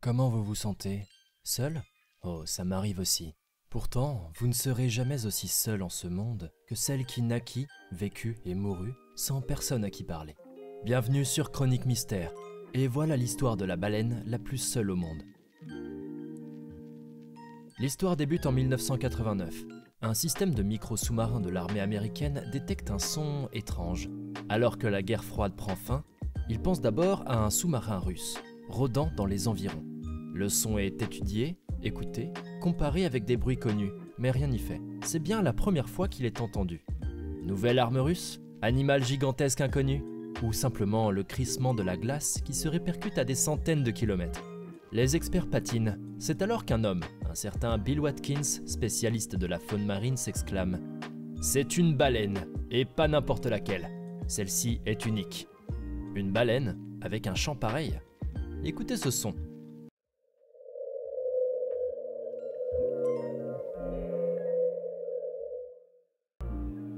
Comment vous vous sentez? Seul? Oh, ça m'arrive aussi. Pourtant, vous ne serez jamais aussi seul en ce monde que celle qui naquit, vécut et mourut sans personne à qui parler. Bienvenue sur Chronique Mystère, et voilà l'histoire de la baleine la plus seule au monde. L'histoire débute en 1989. Un système de micro-sous-marins de l'armée américaine détecte un son étrange. Alors que la guerre froide prend fin, ils pensent d'abord à un sous-marin russe, rôdant dans les environs. Le son est étudié, écouté, comparé avec des bruits connus, mais rien n'y fait. C'est bien la première fois qu'il est entendu. Nouvelle arme russe? Animal gigantesque inconnu? Ou simplement le crissement de la glace qui se répercute à des centaines de kilomètres? Les experts patinent. C'est alors qu'un homme, un certain Bill Watkins, spécialiste de la faune marine, s'exclame « C'est une baleine, et pas n'importe laquelle. Celle-ci est unique. » Une baleine avec un chant pareil? Écoutez ce son.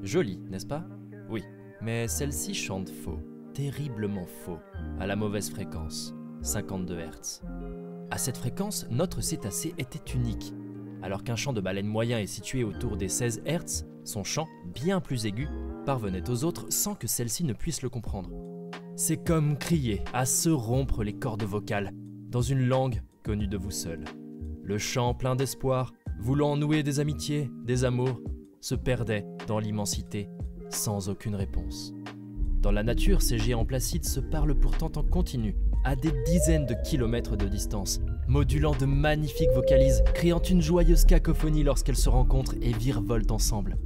Joli, n'est-ce pas? Oui, mais celle-ci chante faux, terriblement faux, à la mauvaise fréquence, 52 Hz. À cette fréquence, notre cétacé était unique. Alors qu'un chant de baleine moyen est situé autour des 16 Hz, son chant, bien plus aigu, parvenait aux autres sans que celle-ci ne puisse le comprendre. C'est comme crier à se rompre les cordes vocales, dans une langue connue de vous seul. Le chant plein d'espoir, voulant nouer des amitiés, des amours, se perdait dans l'immensité, sans aucune réponse. Dans la nature, ces géants placides se parlent pourtant en continu, à des dizaines de kilomètres de distance, modulant de magnifiques vocalises, créant une joyeuse cacophonie lorsqu'elles se rencontrent et virevoltent ensemble.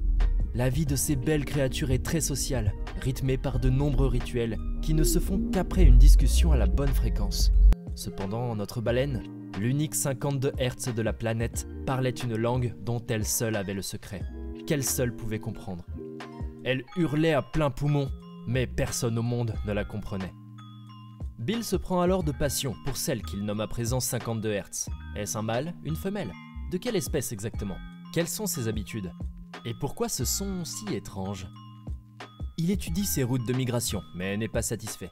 La vie de ces belles créatures est très sociale, rythmée par de nombreux rituels qui ne se font qu'après une discussion à la bonne fréquence. Cependant, notre baleine, l'unique 52 Hz de la planète, parlait une langue dont elle seule avait le secret, qu'elle seule pouvait comprendre. Elle hurlait à plein poumon, mais personne au monde ne la comprenait. Bill se prend alors de passion pour celle qu'il nomme à présent 52 Hz. Est-ce un mâle, une femelle? De quelle espèce exactement? Quelles sont ses habitudes? Et pourquoi ce son si étrange? Il étudie ses routes de migration, mais n'est pas satisfait.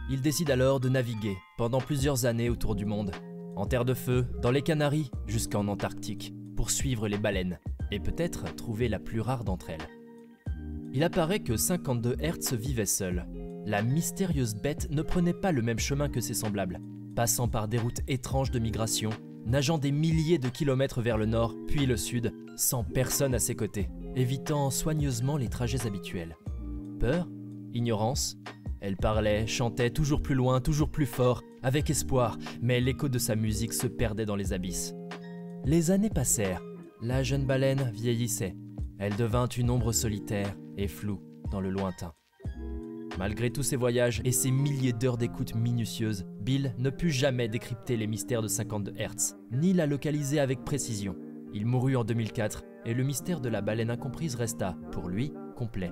Il décide alors de naviguer pendant plusieurs années autour du monde, en terre de feu, dans les Canaries, jusqu'en Antarctique, pour suivre les baleines, et peut-être trouver la plus rare d'entre elles. Il apparaît que 52 Hz vivait seul. La mystérieuse bête ne prenait pas le même chemin que ses semblables, passant par des routes étranges de migration, nageant des milliers de kilomètres vers le nord, puis le sud, sans personne à ses côtés, évitant soigneusement les trajets habituels. Peur? Ignorance? Elle parlait, chantait toujours plus loin, toujours plus fort, avec espoir, mais l'écho de sa musique se perdait dans les abysses. Les années passèrent, la jeune baleine vieillissait, elle devint une ombre solitaire et floue dans le lointain. Malgré tous ses voyages et ses milliers d'heures d'écoute minutieuse, Bill ne put jamais décrypter les mystères de 52 Hz, ni la localiser avec précision. Il mourut en 2004 et le mystère de la baleine incomprise resta, pour lui, complet.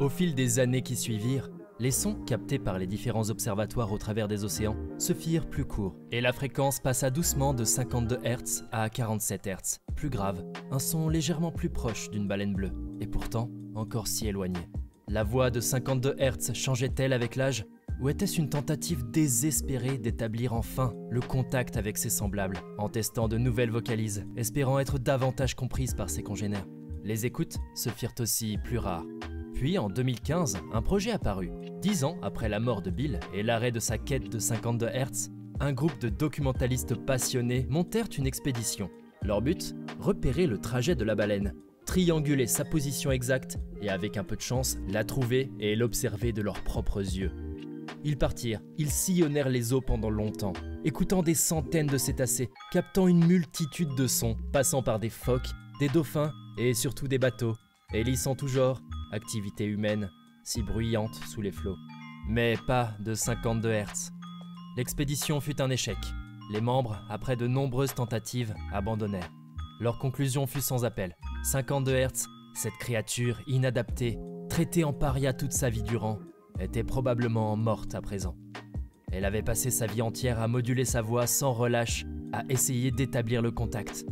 Au fil des années qui suivirent, les sons captés par les différents observatoires au travers des océans se firent plus courts et la fréquence passa doucement de 52 Hz à 47 Hz. Plus grave, un son légèrement plus proche d'une baleine bleue, et pourtant encore si éloigné. La voix de 52 Hz changeait-elle avec l'âge? Ou était-ce une tentative désespérée d'établir enfin le contact avec ses semblables, en testant de nouvelles vocalises, espérant être davantage comprise par ses congénères? Les écoutes se firent aussi plus rares. Puis en 2015, un projet apparut. 10 ans après la mort de Bill et l'arrêt de sa quête de 52 Hz, un groupe de documentalistes passionnés montèrent une expédition. Leur but? Repérer le trajet de la baleine, trianguler sa position exacte et avec un peu de chance, la trouver et l'observer de leurs propres yeux. Ils partirent, ils sillonnèrent les eaux pendant longtemps, écoutant des centaines de cétacés, captant une multitude de sons, passant par des phoques, des dauphins et surtout des bateaux, élissant tout genre, activité humaine, si bruyante sous les flots. Mais pas de 52 Hz. L'expédition fut un échec. Les membres, après de nombreuses tentatives, abandonnèrent. Leur conclusion fut sans appel. 52 Hz, cette créature inadaptée, traitée en paria toute sa vie durant, était probablement morte à présent. Elle avait passé sa vie entière à moduler sa voix sans relâche, à essayer d'établir le contact,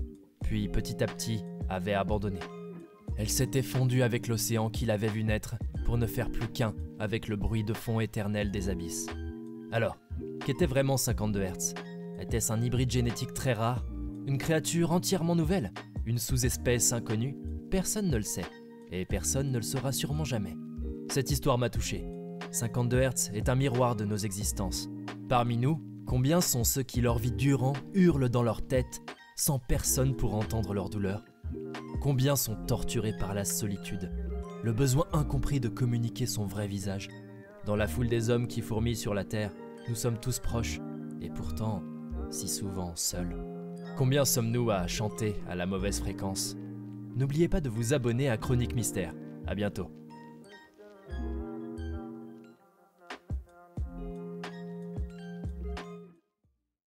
puis petit à petit avait abandonné. Elle s'était fondue avec l'océan qui l'avait vu naître pour ne faire plus qu'un avec le bruit de fond éternel des abysses. Alors, qu'était vraiment 52 Hz? Était-ce un hybride génétique très rare? Une créature entièrement nouvelle? Une sous-espèce inconnue? Personne ne le sait, et personne ne le saura sûrement jamais. Cette histoire m'a touché. 52 Hz est un miroir de nos existences. Parmi nous, combien sont ceux qui leur vie durant hurlent dans leur tête sans personne pour entendre leur douleur? Combien sont torturés par la solitude, le besoin incompris de communiquer son vrai visage? Dans la foule des hommes qui fourmillent sur la terre, nous sommes tous proches, et pourtant, si souvent seuls. Combien sommes-nous à chanter à la mauvaise fréquence? N'oubliez pas de vous abonner à Chronique Mystère. À bientôt.